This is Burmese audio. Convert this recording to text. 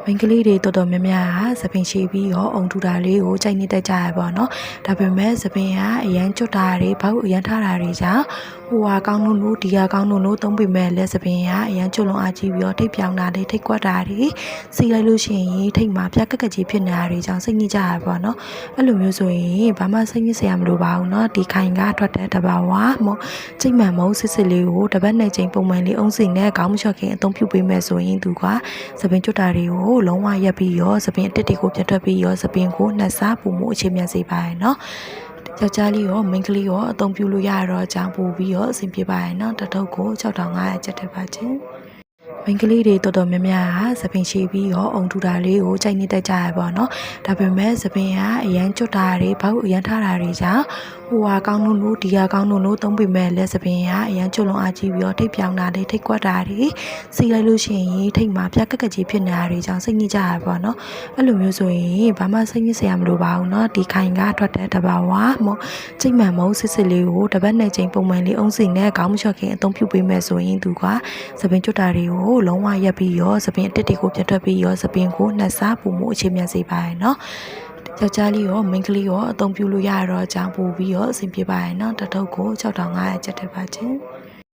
မိန်းကလေးတွေတော်တော်များများကသပင်ရှိပြီးရောအုံထူတာလေးကိုကြိုက်နေတတ်ကြရပါတော့ဒါပေမဲ့သပင်ကအရန်ကျွတ်တာတွေဘောက်အရန်ထားတာတွေကြောင့်ဟိုဟာကောင်းလို့ဒီဟာကောင်းလို့သုံးပေမဲ့လက်သပင်ကအရန်ကျွတ်လုံးအားကြီးပြီးတော့ထိပ်ပြောင်တာတွေထိပ်ကွက်တာတွေစီလိုက်လို့ရှိရင်ထိပ်မှာပြက်ကက်ကကြီးဖြစ်နေတာတွေကြောင့်စိတ်ညစ်ကြရပါတော့အဲ့လိုမျိုးဆိုရင်ဘာမှစိတ်ညစ်စရာမလိုပါဘူးဒီခိုင်ကထွက်တဲ့တဘာဝမို့စိတ်မှန်မုံစစ်စစ်လေးကိုတပတ်နဲ့ချိန်ပုံမှန်လေးအုံးစိနဲ့ခေါင်းမလျှော့ခင်အသုံးပြုပေးမယ်ဆိုရင်သူကသပင်ကျွတ်တာတွေကိုလုံးဝရပ်ပြီးရောသပင်အတစ်တွေကိုပြတ်ထွက်ပြီးရောသပင်ကိုနှက်စားပူမှုအခြေမြန်စေပါရယ်ယောက်ျားလေးရောမိန်းကလေးရောအသုံးပြုလို့ရတော့အကြောင်းပို့ပြီးရောအဆင်ပြေပါရယ်တထုပ်ကို6500ကျပ်တက်ပါချင်းမိန်းကလေးတွေတော်တော်များများကသပင်ရှိပြီးရောအုံထူတာလေးကိုကြိုက်နေတတ်ကြရပါတော့ဒါပေမဲ့သပင်ကအရန်ကျွတ်တာတွေဘောက်အရန်ထားတာတွေကြောင့်ဟိုဟာကောင်းလို့ဒီဟာကောင်းလို့သုံးပေမဲ့လက်သပင်ကအရန်ကျွတ်လုံးအားကြီးပြီးတော့ထိပ်ပြောင်တာတွေထိပ်ကွက်တာတွေစီလိုက်လို့ရှိရင်ထိပ်မှာပြက်ကက်ကကြီးဖြစ်နေတာတွေကြောင့်စိတ်ညစ်ကြရပါတော့အဲ့လိုမျိုးဆိုရင်ဘာမှစိတ်ညစ်စရာမလိုပါဘူးဒီခိုင်ကထွက်တဲ့တဘာဝမို့စိတ်မှန်မုံစစ်စစ်လေးကိုတပတ်နဲ့ချိန်ပုံမှန်လေးအုံးစိနဲ့ခေါင်းမလျှော့ခင်အသုံးပြုပေးမယ်ဆိုရင်သူကသပင်ကျွတ်တာတွေကိုလုံးဝရပ်ပြီးရောသပင်အတစ်တွေကိုပြတ်ထွက်ပြီးရောသပင်ကိုနှက်စားပူမှုအခြေမြန်စေပါရယ်ယောက်ျားလေးရောမိန်းကလေးရောအသုံးပြုလို့ရတော့အကြောင်းပို့ပြီးရောအဆင်ပြေပါရယ်တထုပ်ကို6500ကျပ်တက်ပါချင်း